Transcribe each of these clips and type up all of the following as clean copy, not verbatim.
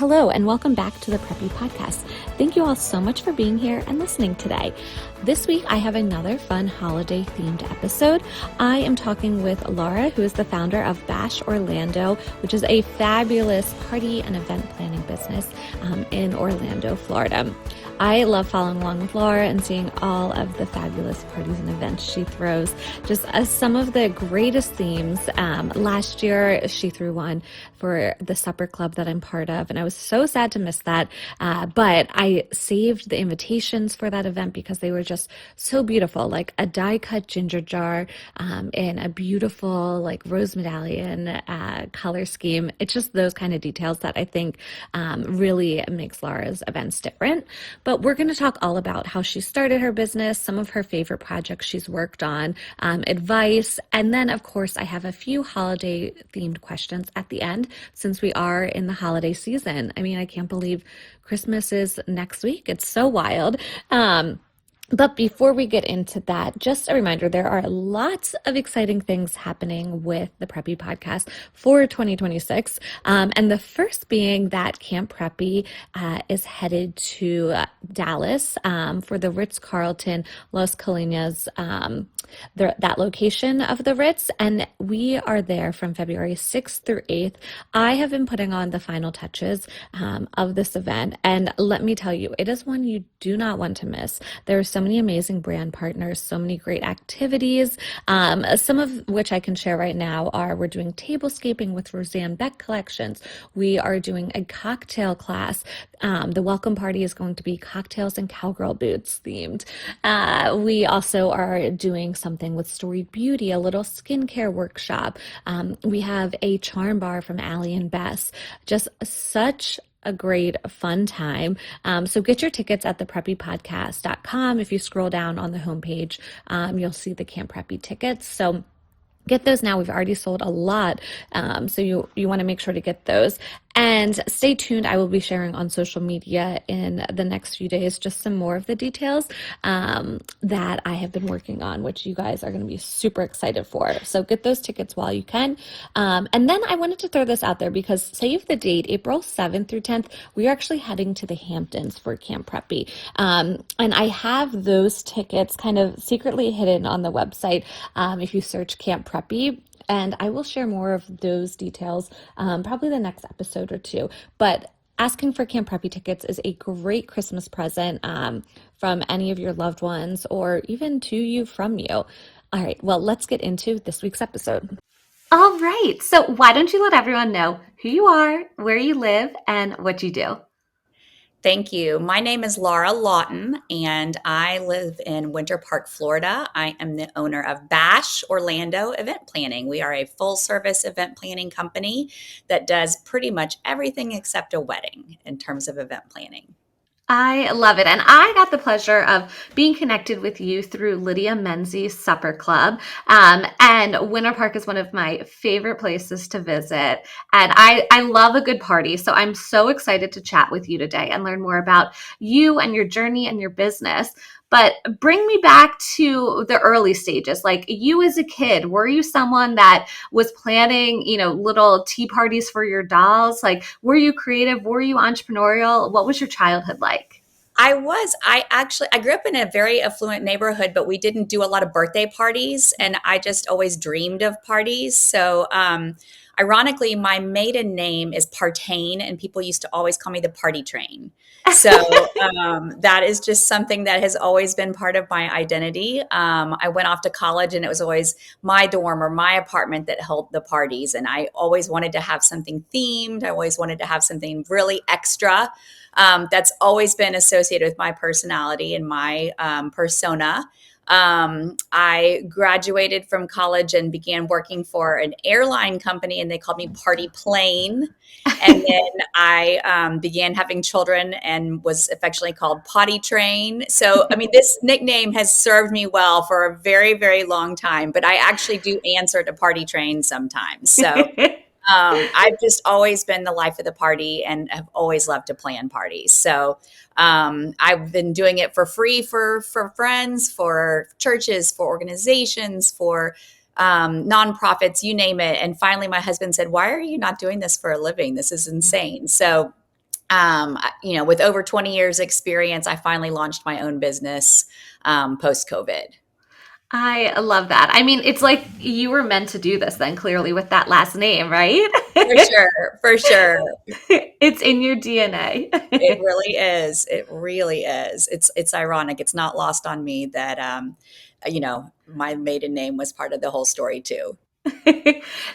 Hello, and welcome back to the Preppy podcast. Thank you all so much for being here and listening today. This week, I have another fun holiday-themed episode. I am talking with Laura, who is the founder of Bash Orlando, which is a fabulous party and event planning business in Orlando, Florida. I love following along with Laura and seeing all of the fabulous parties and events she throws. Just some of the greatest themes. Last year, she threw one for the supper club that I'm part of, and I was so sad to miss that. But I saved the invitations for that event because they were just so beautiful, like a die-cut ginger jar in a beautiful like rose medallion color scheme. It's just those kind of details that I think really makes Laura's events different. But we're going to talk all about how she started her business, some of her favorite projects she's worked on, advice, and then, of course, I have a few holiday-themed questions at the end since we are in the holiday season. I mean, I can't believe Christmas is next week. It's so wild. But before we get into that, just a reminder, there are lots of exciting things happening with the Preppy podcast for 2026. And the first being that Camp Preppy is headed to Dallas for the Ritz-Carlton Las Colinas, that location of the Ritz. And we are there from February 6th through 8th. I have been putting on the final touches of this event. And let me tell you, it is one you do not want to miss. There are so many amazing brand partners, so many great activities, some of which I can share right now are we're doing tablescaping with Roseanne Beck Collections. We are doing a cocktail class. The welcome party is going to be cocktails and cowgirl boots themed. We also are doing something with Storied Beauty, a little skincare workshop. We have a charm bar from Allie and Bess. Just such a great fun time. So get your tickets at thepreppypodcast.com. If you scroll down on the homepage, you'll see the Camp Preppy tickets. So get those now. We've already sold a lot. So you want to make sure to get those. And stay tuned. I will be sharing on social media in the next few days just some more of the details that I have been working on, which you guys are going to be super excited for. So get those tickets while you can. And then I wanted to throw this out there because save the date, April 7th through 10th, we are actually heading to the Hamptons for Camp Preppy. And I have those tickets kind of secretly hidden on the website if you search Camp Preppy. And I will share more of those details probably the next episode or two. But asking for Camp Preppy tickets is a great Christmas present from any of your loved ones or even to you from you. All right, well, let's get into this week's episode. All right, so why don't you let everyone know who you are, where you live, and what you do? Thank you. My name is Laura Lawton, and I live in Winter Park, Florida. I am the owner of Bash Orlando Event Planning. We are a full-service event planning company that does pretty much everything except a wedding in terms of event planning. I love it. And I got the pleasure of being connected with you through Lydia Menzies Supper Club. And Winter Park is one of my favorite places to visit. And I love a good party. So I'm so excited to chat with you today and learn more about you and your journey and your business. But bring me back to the early stages. Like you as a kid, were you someone that was planning, little tea parties for your dolls? Like, were you creative? Were you entrepreneurial? What was your childhood like? I grew up in a very affluent neighborhood, but we didn't do a lot of birthday parties. And I just always dreamed of parties. So, ironically, my maiden name is Partain, and people used to always call me the party train. So that is just something that has always been part of my identity. I went off to college, and it was always my dorm or my apartment that held the parties. And I always wanted to have something themed. I always wanted to have something really extra. That's always been associated with my personality and my persona. I graduated from college and began working for an airline company, and they called me Party Plane. And then I began having children and was affectionately called Potty Train. So, I mean, this nickname has served me well for a very, very long time, but I actually do answer to Party Train sometimes. So I've just always been the life of the party and have always loved to plan parties. So I've been doing it for free for friends, for churches, for organizations, for nonprofits, you name it. And finally, my husband said, "Why are you not doing this for a living? This is insane." So With over 20 years experience, I finally launched my own business post COVID. I love that. I mean, it's like you were meant to do this then, clearly, with that last name, right? For sure, for sure. It's in your It DNA. really is. It really is. It's ironic. It's not lost on me that my maiden name was part of the whole story too.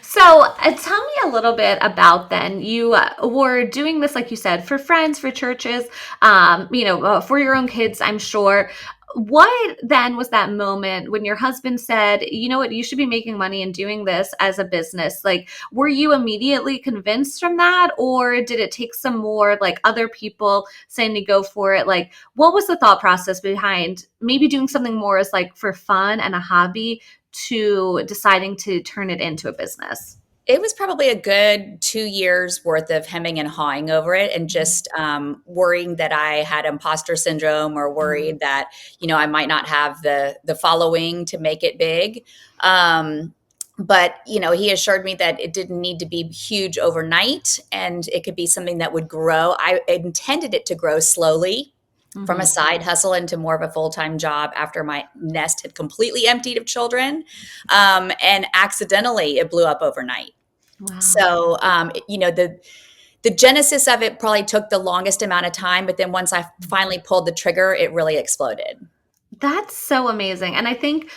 So, tell me a little bit about then. You were doing this, like you said, for friends, for churches, for your own kids, I'm sure. What then was that moment when your husband said, you know what, you should be making money and doing this as a business? Like, were you immediately convinced from that, or did it take some more, like other people saying to go for it? Like, what was the thought process behind maybe doing something more as like for fun and a hobby to deciding to turn it into a business? It was probably a good 2 years worth of hemming and hawing over it, and just worrying that I had imposter syndrome, or Mm, worried that I might not have the following to make it big. Um, but he assured me that it didn't need to be huge overnight, and it could be something that would grow. I intended it to grow slowly from a mhm. side hustle into more of a full-time job after my nest had completely emptied of children. And accidentally it blew up overnight. Wow. So, the genesis of it probably took the longest amount of time, but then once I finally pulled the trigger, it really exploded. That's so amazing. And I think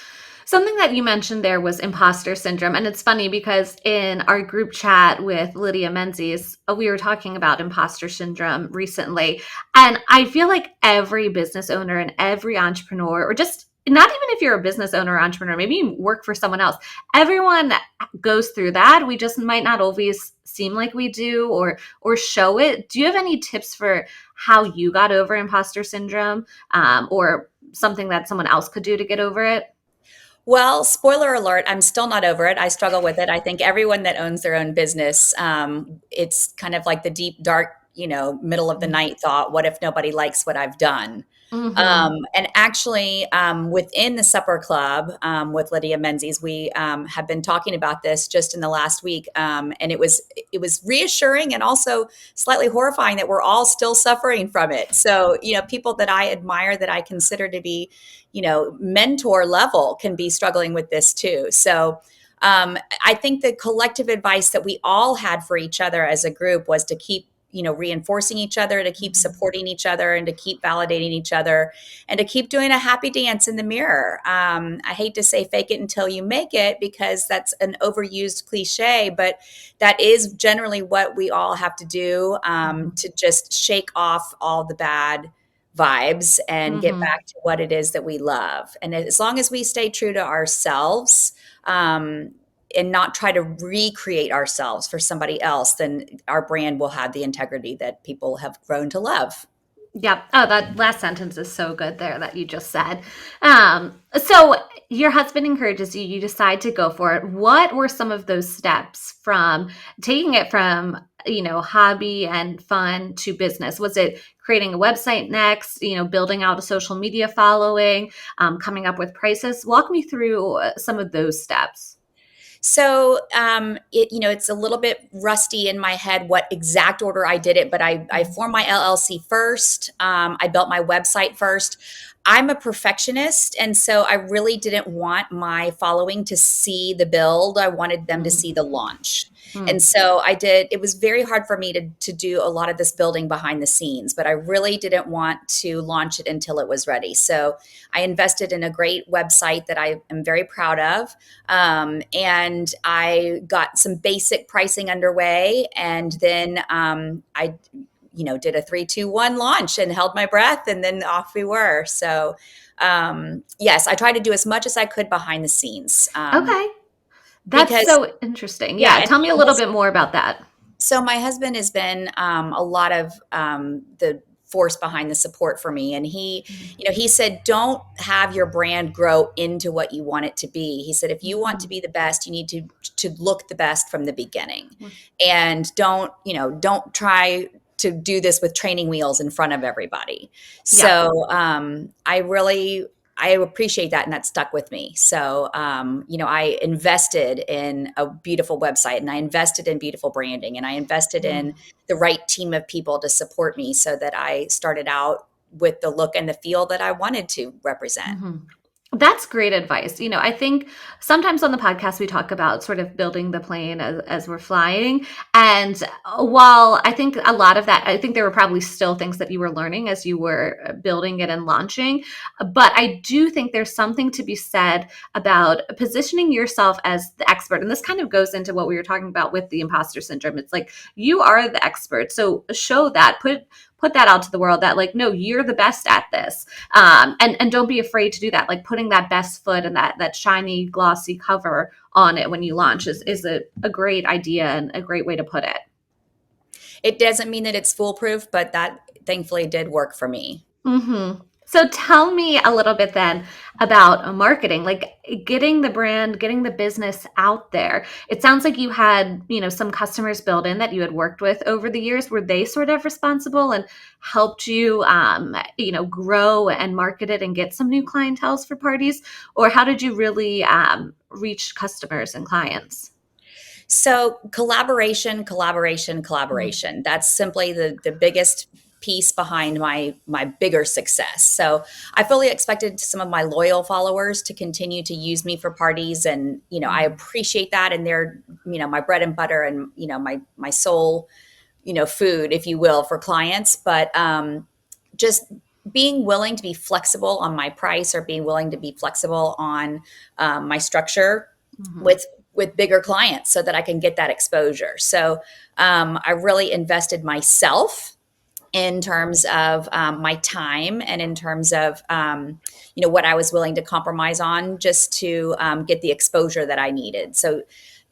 something that you mentioned there was imposter syndrome. And it's funny because in our group chat with Lydia Menzies, we were talking about imposter syndrome recently. And I feel like every business owner and every entrepreneur, or just not even if you're a business owner or entrepreneur, maybe you work for someone else, everyone goes through that. We just might not always seem like we do or show it. Do you have any tips for how you got over imposter syndrome, or something that someone else could do to get over it? Well, spoiler alert, I'm still not over it. I struggle with it. I think everyone that owns their own business, it's kind of like the deep, dark, middle of the night thought, what if nobody likes what I've done? Mm-hmm. And actually, within the Supper Club with Lydia Menzies, we have been talking about this just in the last week, and it was reassuring and also slightly horrifying that we're all still suffering from it. So, people that I admire, that I consider to be, mentor level, can be struggling with this too. So. I think the collective advice that we all had for each other as a group was to keep reinforcing each other, to keep supporting each other, and to keep validating each other, and to keep doing a happy dance in the mirror. I hate to say fake it until you make it, because that's an overused cliche, but that is generally what we all have to do, to just shake off all the bad vibes and get Mm-hmm. back to what it is that we love. And as long as we stay true to ourselves, and not try to recreate ourselves for somebody else, then our brand will have the integrity that people have grown to love. Yep. Oh, that last sentence is so good there that you just said. So your husband encourages you, you decide to go for it. What were some of those steps from taking it from, hobby and fun to business? Was it creating a website next, building out a social media following, coming up with prices? Walk me through some of those steps. So it's a little bit rusty in my head what exact order I did it, but I formed my LLC first. I built my website first. I'm a perfectionist, and so I really didn't want my following to see the build. I wanted them to see the launch. And Mm-hmm. so I did, it was very hard for me to do a lot of this building behind the scenes, but I really didn't want to launch it until it was ready. So I invested in a great website that I am very proud of. And I got some basic pricing underway, and then I did a 3 2 1 launch and held my breath, and then off we were. So yes, I tried to do as much as I could behind the scenes, Okay. That's because so interesting. yeah. Yeah. And Tell me a little bit more about that. so my husband has been a lot of the force behind the support for me, and he said, don't have your brand grow into what you want it to be. He said, if you want to Mhm. be the best, you need to look the best from the beginning, and don't try to do this with training wheels in front of everybody. Yep. So I really I appreciate that, and that stuck with me. So, I invested in a beautiful website, and I invested in beautiful branding, and I invested in the right team of people to support me so that I started out with the look and the feel that I wanted to represent. Mhm. That's great advice. I think sometimes on the podcast we talk about sort of building the plane as we're flying. And while I think a lot of that, I think there were probably still things that you were learning as you were building it and launching. But I do think there's something to be said about positioning yourself as the expert. And this kind of goes into what we were talking about with the imposter syndrome. It's like you are the expert. So show that, put that out to the world that like, no, you're the best at this. And don't be afraid to do that. Like putting that best foot and that shiny, glossy cover on it when you launch is a great idea and a great way to put it. It doesn't mean that it's foolproof, but that thankfully did work for me. So tell me a little bit then about marketing, like getting the brand, getting the business out there. It sounds like you had, some customers built in that you had worked with over the years. Were they sort of responsible and helped you, grow and market it and get some new clientels for parties? Or how did you really reach customers and clients? So collaboration, collaboration, collaboration. That's simply the biggest piece behind my bigger success. So I fully expected some of my loyal followers to continue to use me for parties, and I appreciate that, and they're my bread and butter, and my soul, food, if you will, for clients. But just being willing to be flexible on my price, or being willing to be flexible on my structure Mhm. with bigger clients so that I can get that exposure. So I really invested myself in terms of my time, and in terms of what I was willing to compromise on just to get the exposure that I needed. So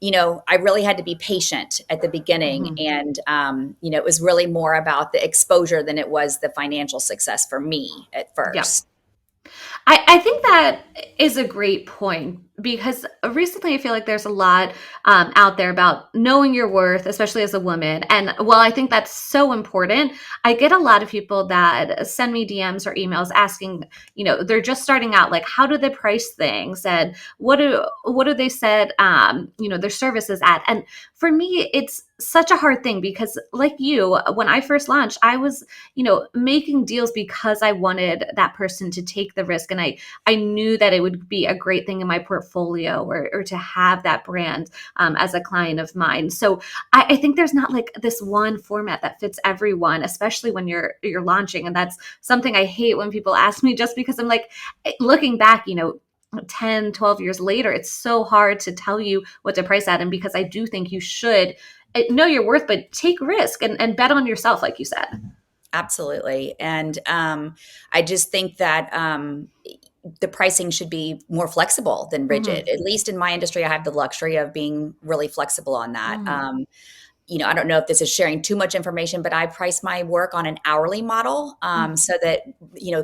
I really had to be patient at the beginning, Mhm. and it was really more about the exposure than it was the financial success for me at Yeah. first. I think that is a great point because recently I feel like there's a lot out there about knowing your worth, especially as a woman. And while I think that's so important, I get a lot of people that send me DMs or emails asking, they're just starting out, like, how do they price things and what do they said, their services at? And for me, it's such a hard thing because, like you, when I first launched, I was making deals because I wanted that person to take the risk. And I knew that it would be a great thing in my portfolio, or to have that brand as a client of mine. So I think there's not like this one format that fits everyone, especially when you're launching. And that's something I hate when people ask me, just because I'm like, looking back, 10, 12 years later, it's so hard to tell you what to price at. And because I do think you should know your worth, but take risk and bet on yourself, like you said. Absolutely. And I just think that the pricing should be more flexible than rigid. Hmm. At least in my industry, I have the luxury of being really flexible on that. Hmm. I don't know if this is sharing too much information, but I price my work on an hourly model, so that,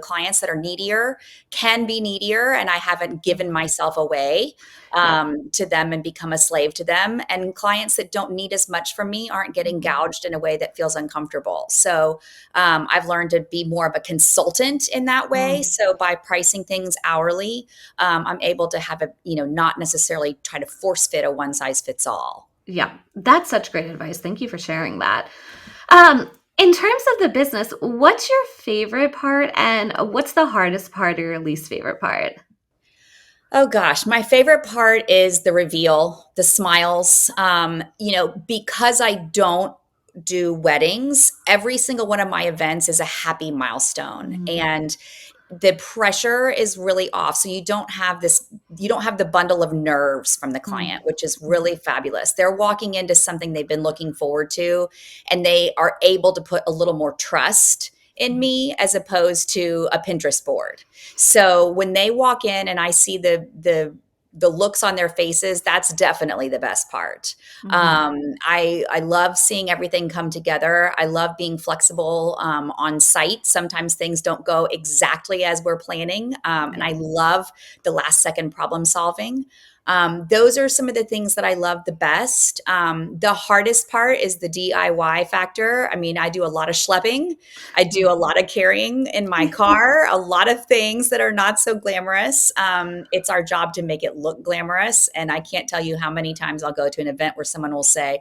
clients that are needier can be needier, and I haven't given Hmm. myself away Yep. to them and become a slave to them. And clients that don't need as much from me aren't getting Hmm. gouged in a way that feels uncomfortable. So I've learned to be more of a consultant in that way. Hmm. So by pricing things hourly, I'm able to have not necessarily try to force fit a one size fits all. Yeah, that's such great advice. Thank you for sharing that. In terms of the business, what's your favorite part and what's the hardest part or your least favorite part? Oh gosh, my favorite part is the reveal, the smiles. Because I don't do weddings, every single one of my events is a happy milestone. Mhm. And the pressure is really off. So you don't have the bundle of nerves from the Mm. client, which is Mhm. really fabulous. They're walking into something they've been looking forward to, and they are able to put a little more trust in Mhm. me as opposed to a Pinterest board. So when they walk in and I see the looks on their faces, that's definitely the best part. Mhm. I love seeing everything come together. I love being flexible on site. Sometimes things don't go exactly as we're planning, and Yeah. I love the last second problem solving. Those are some of the things that I love the best. The hardest part is the DIY factor. I mean, I do a lot of schlepping. I do a lot of carrying in my car, a lot of things that are not so glamorous. It's our job to make it look glamorous. And I can't tell you how many times I'll go to an event where someone will say,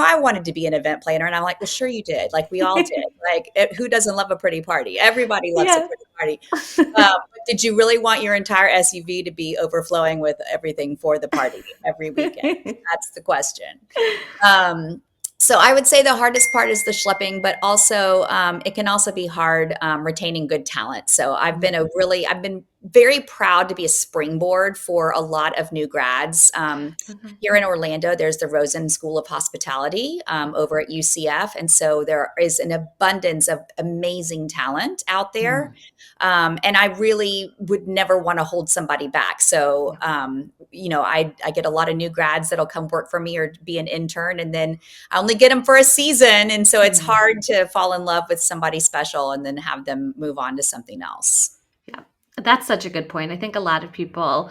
I wanted to be an event planner. And I'm like, well, sure you did. Like we all did. Like who doesn't love a pretty party? Everybody loves a Yeah. pretty party. But did you really want your entire SUV to be overflowing with everything for the party every weekend? That's the question. Um, so I would say the hardest part is the schlepping, but also it can also be hard retaining good talent. So I've been very proud to be a springboard for a lot of new grads. Mhm. Here in Orlando, there's the Rosen School of Hospitality over at UCF, and so there is an abundance of amazing talent out there. Mm. And I really would never want to hold somebody back. So, Yeah. I get a lot of new grads that'll come work for me or be an intern, and then I only get them for a season. And so it's Yeah. hard to fall in love with somebody special and then have them move on to something else. Yeah, that's such a good point. I think a lot of people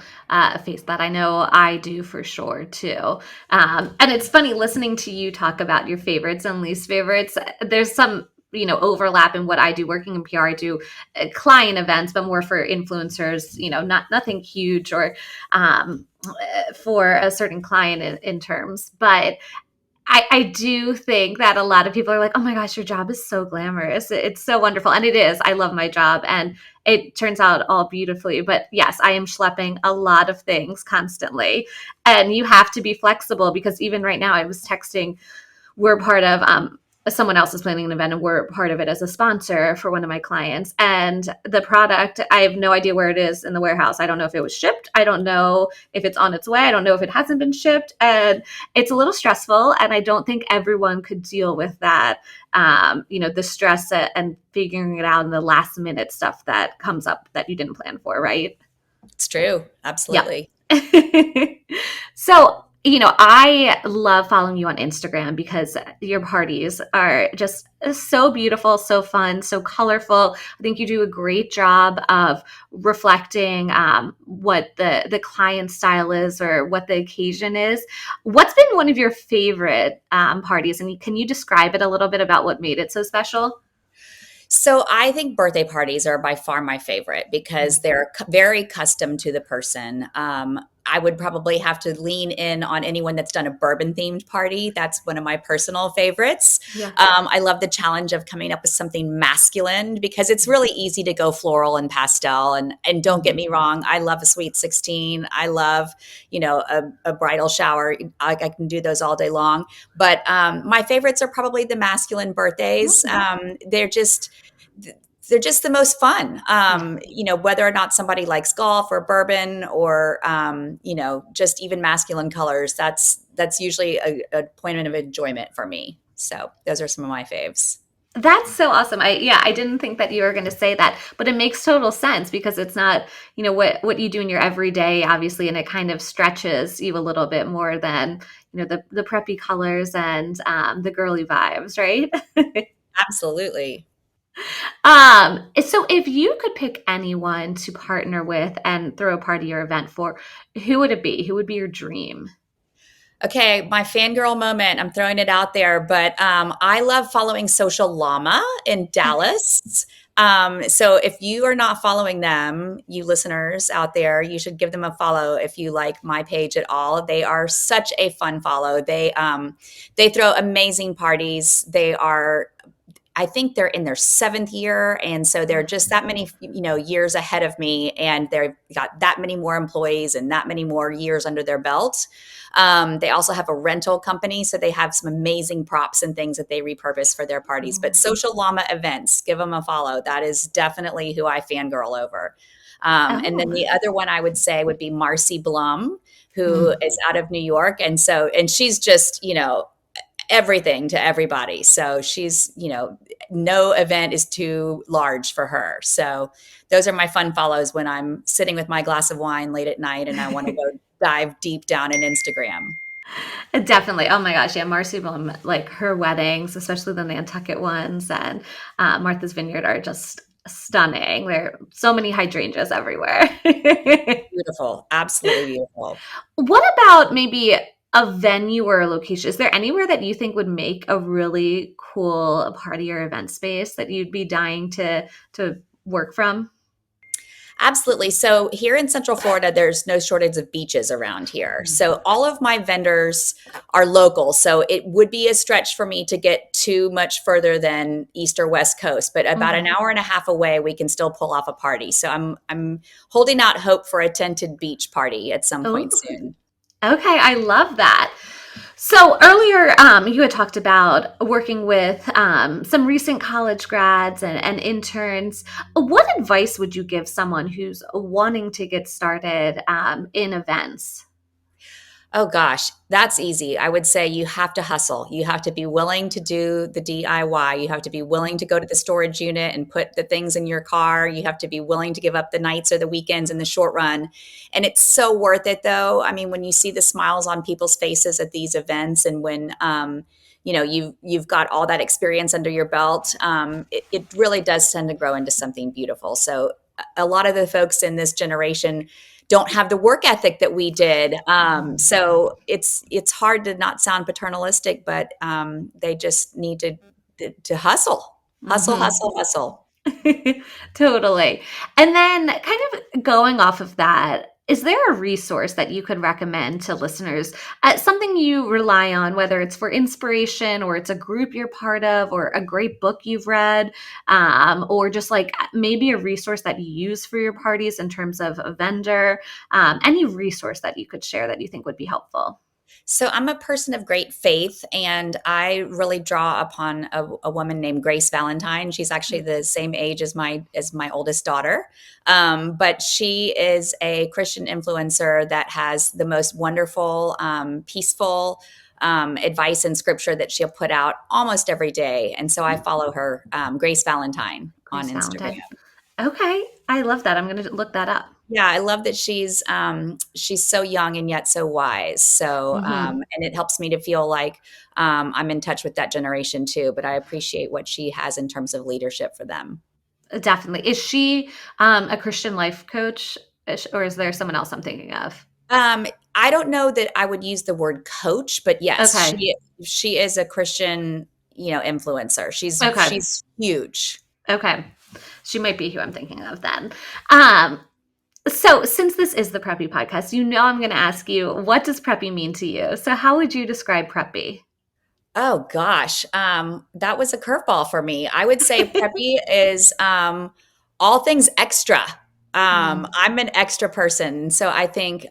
face that. I know I do for sure too. And it's funny listening to you talk about your favorites and least favorites. There's some overlap in what I do working in PR. I do client events, but more for influencers. Not nothing huge or for a certain client in terms, but I do think that a lot of people are like, oh my gosh, your job is so glamorous. It's so wonderful. And it is. I love my job and it turns out all beautifully. But yes, I am schlepping a lot of things constantly. And you have to be flexible because even right now, I was texting, we're part of someone else is planning an event and we're part of it as a sponsor for one of my clients, and the product, I have no idea where it is in the warehouse. I don't know if it was shipped, I don't know if it's on its way, I don't know if it hasn't been shipped, and it's a little stressful, and I don't think everyone could deal with that, the stress and figuring it out in the last minute stuff that comes up that you didn't plan for, right? It's true. Yeah. Absolutely. So, I love following you on Instagram because your parties are just so beautiful, so fun, so colorful. I think you do a great job of reflecting what the client style is or what the occasion is. What's been one of your favorite parties? And can you describe it a little bit about what made it so special? So I think birthday parties are by far my favorite because Mm. they're very custom to the person. I would probably have to lean in on anyone that's done a bourbon themed party. That's one of my personal favorites. Yeah. I love the challenge of coming up with something masculine because it's really easy to go floral and pastel. And don't get Mhm. me wrong, I love a sweet 16. I love, a bridal shower. I can do those all day long. But my favorites are probably the masculine birthdays. Okay. They're just the most fun. Yeah. Whether or not somebody likes golf or bourbon or just even masculine colors, that's usually a point of enjoyment for me. So those are some of my faves. That's so awesome. I didn't think that you were going to say that, but it makes total sense because it's not, what you do in your everyday, obviously, and it kind of stretches you a little bit more than, the preppy colors and the girly vibes, right? Absolutely. So if you could pick anyone to partner with and throw a party or event for, who would it be? Who would be your dream? Okay, my fangirl moment. I'm throwing it out there, but I love following Social Llama in Okay. Dallas. So if you are not following them, you listeners out there, you should give them a follow if you like my page at all. They are such a fun follow. They throw amazing parties. I think they're in their seventh year. And so they're just that many, years ahead of me. And they've got that many more employees and that many more years under their belt. They also have a rental company. So they have some amazing props and things that they repurpose for their parties. But Oh. Social Llama Events, give them a follow. That is definitely who I fangirl over. And then Oh. the other one I would say would be Marcy Blum, who Mm. is out of New York. And she's just, everything to everybody. So she's, no event is too large for her. So those are my fun follows when I'm sitting with my glass of wine late at night and I want to go dive deep down in Instagram. Definitely. Oh my gosh. Yeah. Marcy Blum, like her weddings, especially the Nantucket ones and Martha's Vineyard are just stunning. There are so many hydrangeas everywhere. Beautiful, absolutely beautiful. What about maybe a venue or a location? Is there anywhere that you think would make a really cool party or event space that you'd be dying to work from? Absolutely. So here in Central Florida, there's no shortage of beaches around here. So all of my vendors are local. So it would be a stretch for me to get too much further than East or West Coast, but about an Mhm. hour and a half away, we can still pull off a party. So I'm holding out hope for a tented beach party at some point Oh, soon. okay. I love that. So earlier, you had talked about working with some recent college grads and interns. What advice would you give someone who's wanting to get started in events? Oh gosh, that's easy. I would say you have to hustle. You have to be willing to do the DIY. You have to be willing to go to the storage unit and put the things in your car. You have to be willing to give up the nights or the weekends in the short run. And it's so worth it though. I mean, when you see the smiles on people's faces at these events and when you've got all that experience under your belt, it really does tend to grow into something beautiful. So a lot of the folks in this generation don't have the work ethic that we did. So it's hard to not sound paternalistic, but they just need to hustle, hustle, Hmm. hustle, hustle. Totally. And then, kind of going off of that, is there a resource that you could recommend to listeners? Something you rely on, whether it's for inspiration or it's a group you're part of or a great book you've read, or just like maybe a resource that you use for your parties in terms of a vendor, any resource that you could share that you think would be helpful. So I'm a person of great faith, and I really draw upon a woman named Grace Valentine. She's actually the same age as my oldest daughter, but she is a Christian influencer that has the most wonderful, peaceful advice in Scripture that she'll put out almost every day. And so I follow her, Grace Valentine, on Grace Instagram. Valentine. Okay. I love that. I'm going to look that up. Yeah, I love that she's so young and yet so wise. So, Hmm. and it helps me to feel like I'm in touch with that generation too. But I appreciate what she has in terms of leadership for them. Definitely. Is she a Christian life coach, or is there someone else I'm thinking of? Um, I don't know that I would use the word coach, but yes, Okay. she is a Christian, influencer. Okay. She's huge. Okay. She might be who I'm thinking of then. Um, so since this is the Preppy podcast, I'm going to ask you, what does Preppy mean to you? So how would you describe Preppy? Oh gosh, that was a curveball for me. I would say preppy is all things extra. Mm, I'm an extra person, so I think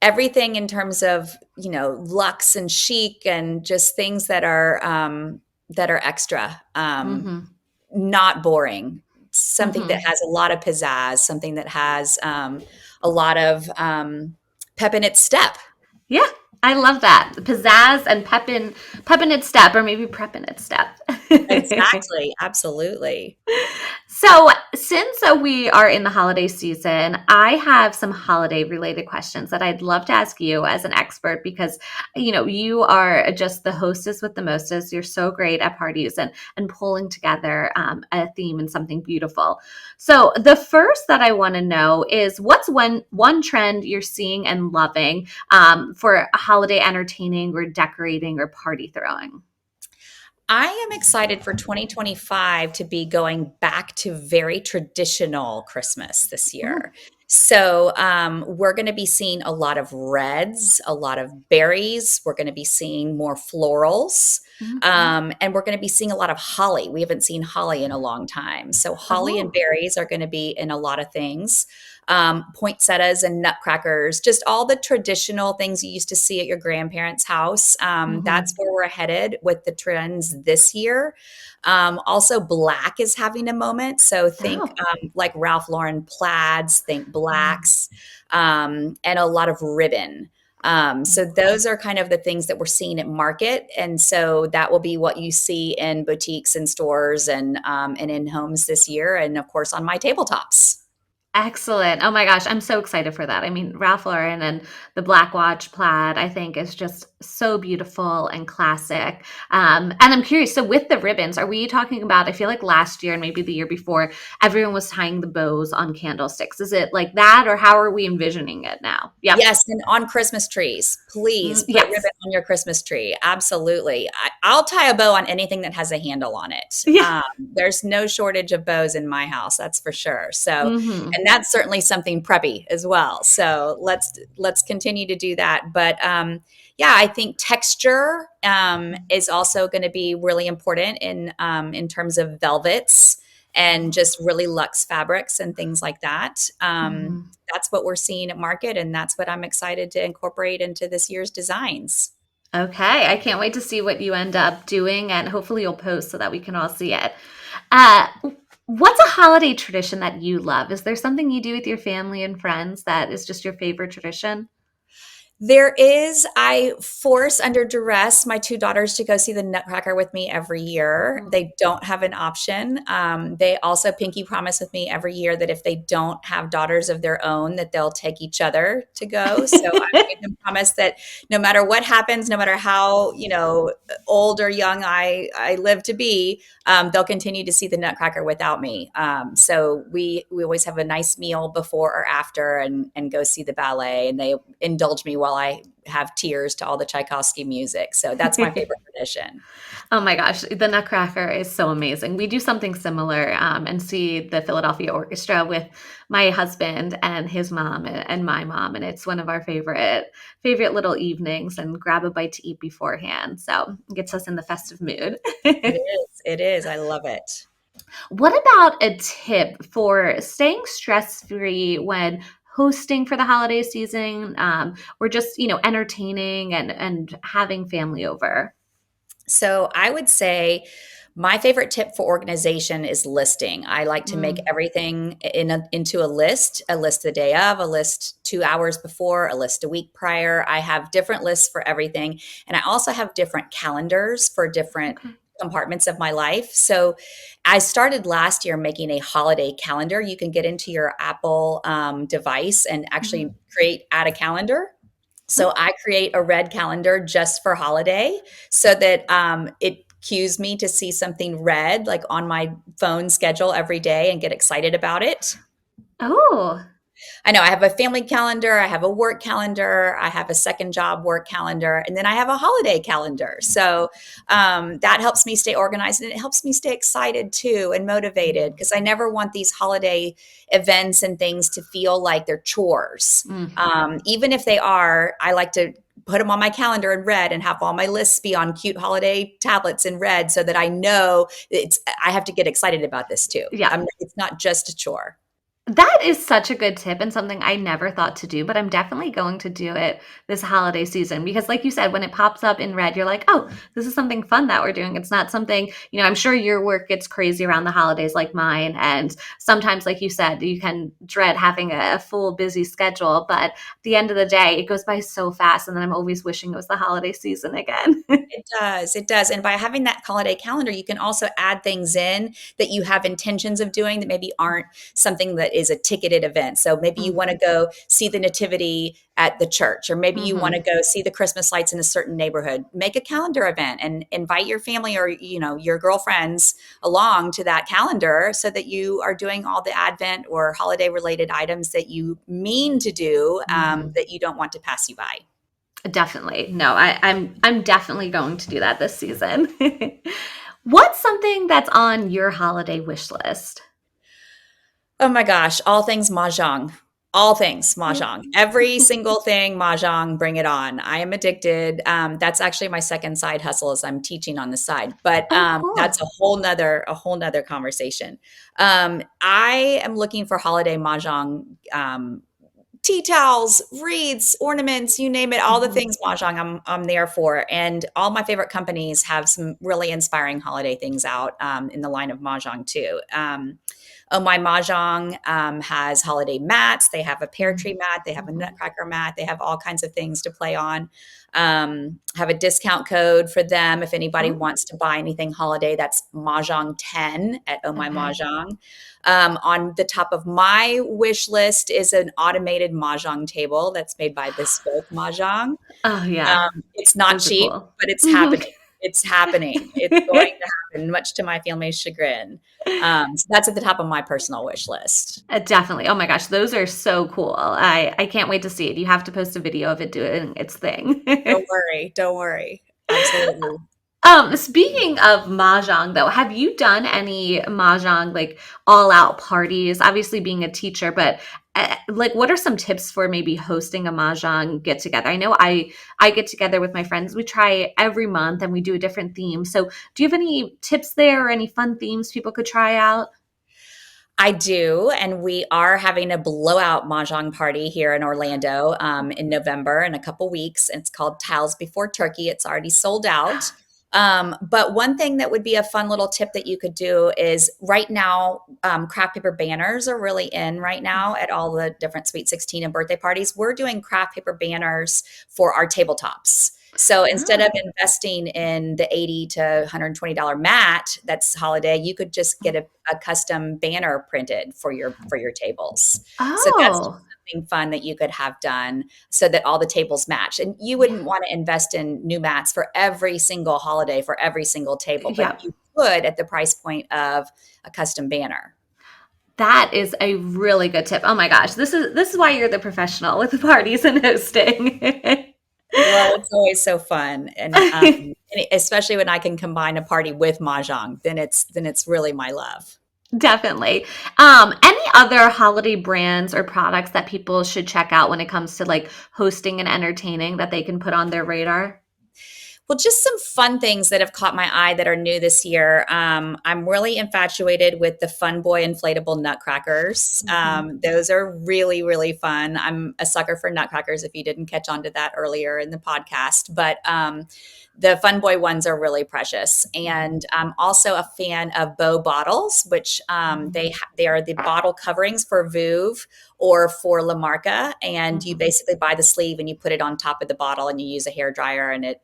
everything in terms of luxe and chic and just things that are extra, mm-hmm, not boring. Something that mm-hmm. has a lot of pizzazz, something that has a lot of pep in its step. Yeah, I love that. Pizzazz and pep in its step, or maybe prep in its step. Exactly, absolutely. So, since we are in the holiday season, I have some holiday related questions that I'd love to ask you as an expert because you are just the hostess with the mostest. You're so great at parties and pulling together a theme and something beautiful. So, the first that I want to know is what's one trend you're seeing and loving for holiday entertaining or decorating or party throwing? I am excited for 2025 to be going back to very traditional Christmas this Mm, year. So, we're going to be seeing a lot of reds, a lot of berries. We're going to be seeing more florals. mm. And we're going to be seeing a lot of holly. We haven't seen holly in a long time. So, holly and Oh. berries are going to be in a lot of things. Poinsettias and nutcrackers, just all the traditional things you used to see at your grandparents' house. That's Mhm. where we're headed with the trends this year. Also, black is having a moment. So think Oh. like Ralph Lauren plaids, think Mm. blacks, and a lot of ribbon. So those are kind of the things that we're seeing at market, and so that will be what you see in boutiques and stores and in homes this year, and of course on my tabletops. Excellent. Oh my gosh, I'm so excited for that. I mean, Ralph Lauren and the Black Watch plaid, I think, is just so beautiful and classic. And I'm curious, so with the ribbons, are we talking about, I feel like last year and maybe the year before, everyone was tying the bows on candlesticks. Is it like that, or how are we envisioning it now? Yep. Yes, and on Christmas trees, please put ribbon Yes. on your Christmas tree. Absolutely. I'll tie a bow on anything that has a handle on it. Yeah. There's no shortage of bows in my house, that's for sure. So, Hmm. and that's certainly something preppy as well. So let's continue to do that. But yeah, I think texture is also going to be really important in terms of velvets and just really luxe fabrics and things like that. Hmm. That's what we're seeing at market, and that's what I'm excited to incorporate into this year's designs. Okay, I can't wait to see what you end up doing, and hopefully you'll post so that we can all see it. Uh, what's a holiday tradition that you love? Is there something you do with your family and friends that is just your favorite tradition? There is, I force under duress my two daughters to go see the Nutcracker with me every year. Mm. They don't have an option. They also pinky promise with me every year that if they don't have daughters of their own, that they'll take each other to go. So I made them promise that no matter what happens, no matter how, old or young I live to be, they'll continue to see the Nutcracker without me. So we always have a nice meal before or after, and go see the ballet, and they indulge me while I have tears to all the Tchaikovsky music. So that's my favorite tradition. Oh my gosh, the Nutcracker is so amazing. We do something similar and see the Philadelphia Orchestra with my husband and his mom and my mom, and it's one of our favorite little evenings. And grab a bite to eat beforehand, so it gets us in the festive mood. It is. It is. I love it. What about a tip for staying stress free when hosting for the holiday season, or just entertaining and having family over? So I would say my favorite tip for organization is listing. I like to make Mm, everything into a list the day of, a list 2 hours before, a list a week prior. I have different lists for everything. And I also have different calendars for different okay. compartments of my life. So I started last year making a holiday calendar. You can get into your Apple device and actually Mhm. add a calendar. Oh, So I create a red calendar just for holiday so that it cues me to see something red like on my phone schedule every day and get excited about it. oh, I know I have a family calendar, I have a work calendar, I have a second job work calendar, and then I have a holiday calendar. So that helps me stay organized, and it helps me stay excited too and motivated, because I never want these holiday events and things to feel like they're chores. mm. Even if they are, I like to put them on my calendar in red and have all my lists be on cute holiday tablets in red so that I know I have to get excited about this too. Yeah. It's not just a chore. That is such a good tip and something I never thought to do, but I'm definitely going to do it this holiday season because, like you said, when it pops up in red, you're like, oh, this is something fun that we're doing. It's not something, I'm sure your work gets crazy around the holidays like mine. And sometimes, like you said, you can dread having a full busy schedule, but at the end of the day, it goes by so fast. And then I'm always wishing it was the holiday season again. It does. It does. And by having that holiday calendar, you can also add things in that you have intentions of doing that maybe aren't something that is a ticketed event. So maybe you want to go see the nativity at the church, or maybe you want to Mm-hmm. go see the Christmas lights in a certain neighborhood. Make a calendar event and invite your family or your girlfriends along to that calendar so that you are doing all the Advent or holiday related items that you mean to do, Mm-hmm. that you don't want to pass you by. Definitely. No, I'm definitely going to do that this season. What's something that's on your holiday wish list? Oh my gosh, all things mahjong. All things Mm. mahjong. Every single thing mahjong, bring it on. I am addicted. That's actually my second side hustle is I'm teaching on the side, but Oh, that's cool. a whole nother conversation. I am looking for holiday mahjong tea towels, wreaths, ornaments, you name it, all the Mhm. things mahjong I'm there for. And all my favorite companies have some really inspiring holiday things out in the line of mahjong too. Oh My Mahjong has holiday mats. They have a pear tree Mhm. mat. They have a Mhm. nutcracker mat. They have all kinds of things to play on. Have a discount code for them if anybody Oh, wants to buy anything holiday. That's Mahjong 10 at Oh My okay. Mahjong. On the top of my wish list is an automated Mahjong table that's made by Bespoke Mahjong. Oh, yeah. It's not Those are cheap, cool. but it's happening. It's happening. It's going to happen, much to my family's chagrin. So that's at the top of my personal wish list. Definitely. Oh my gosh, those are so cool. I can't wait to see it. You have to post a video of it doing its thing. Don't worry. Don't worry. Absolutely. Speaking of mahjong though, have you done any mahjong like all out parties? Obviously being a teacher, but like what are some tips for maybe hosting a mahjong get together? I know I get together with my friends. We try every month and we do a different theme. So, do you have any tips there or any fun themes people could try out? I do, and we are having a blowout mahjong party here in Orlando in November in a couple weeks. And it's called Tiles Before Turkey. It's already sold out. But one thing that would be a fun little tip that you could do is right now, craft paper banners are really in right now at all the different Sweet 16 and birthday parties. We're doing craft paper banners for our tabletops. So instead of Oh. investing in the $80 to $120 mat that's holiday, you could just get a custom banner printed for your tables. So that's just Oh, something fun that you could have done so that all the tables match. And you yeah. wouldn't want to invest in new mats for every single holiday for every single table, but Yeah. you could at the price point of a custom banner. That is a really good tip. Oh my gosh. This is why you're the professional with the parties and hosting. Well, it's always so fun, and especially when I can combine a party with mahjong, then it's really my love. Definitely. Any other holiday brands or products that people should check out when it comes to like hosting and entertaining that they can put on their radar? Well, just some fun things that have caught my eye that are new this year. I'm really infatuated with the Fun Boy inflatable nutcrackers. Mhm. Those are really, really fun. I'm a sucker for nutcrackers if you didn't catch on to that earlier in the podcast. But the Fun Boy ones are really precious. Mhm. And I'm also a fan of Bow bottles, which Mhm. they are the bottle coverings for Vouv or for La Marca, and you Mhm. basically buy the sleeve and you put it on top of the bottle and you use a hair dryer and it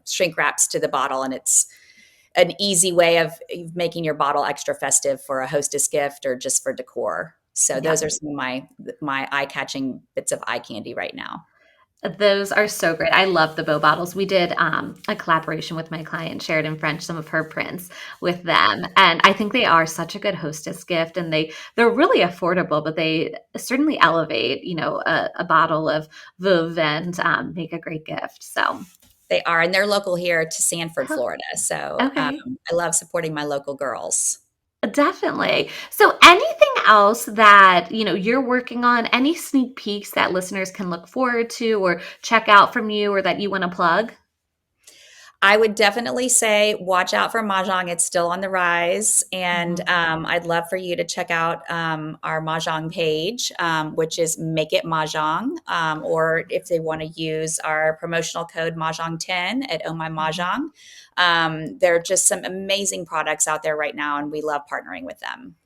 shrink wraps to the bottle, and it's an easy way of making your bottle extra festive for a hostess gift or just for decor. So Yeah. those are some of my eye-catching bits of eye candy right now. Those are so great. I love the bow bottles. We did a collaboration with my client, Sheridan French, some of her prints with them, and I think they are such a good hostess gift. And they're really affordable, but they certainly elevate, a bottle of Veuve and make a great gift. So, They are, and they're local here to Sanford, huh, Florida. So okay. I love supporting my local girls. Definitely. So anything else that, you're working on, any sneak peeks that listeners can look forward to or check out from you or that you want to plug? I would definitely say watch out for mahjong. It's still on the rise, and Mhm. I'd love for you to check out our mahjong page, which is Make It Mahjong, or if they want to use our promotional code Mahjong10 at Oh My Mhm. Mahjong. There are just some amazing products out there right now, and we love partnering with them.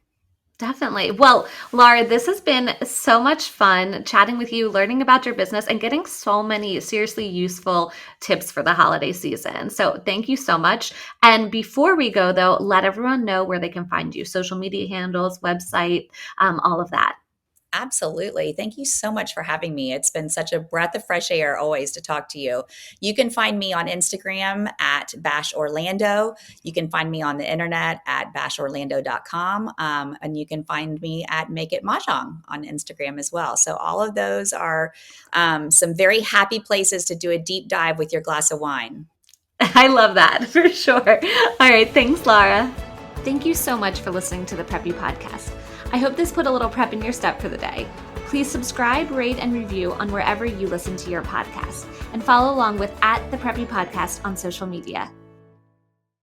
Definitely. Well, Laura, this has been so much fun chatting with you, learning about your business, and getting so many seriously useful tips for the holiday season. So, thank you so much. And before we go, though, let everyone know where they can find you social media handles, website, all of that. Absolutely. Thank you so much for having me. It's been such a breath of fresh air always to talk to you. You can find me on Instagram at Bash Orlando. You can find me on the internet at bashorlando.com. And you can find me at Make It Mahjong on Instagram as well. So all of those are some very happy places to do a deep dive with your glass of wine. I love that for sure. All right. Thanks, Laura. Thank you so much for listening to the Preppy Podcast. I hope this put a little prep in your step for the day. Please subscribe, rate, and review on wherever you listen to your podcast, and follow along with @the Preppy Podcast on social media.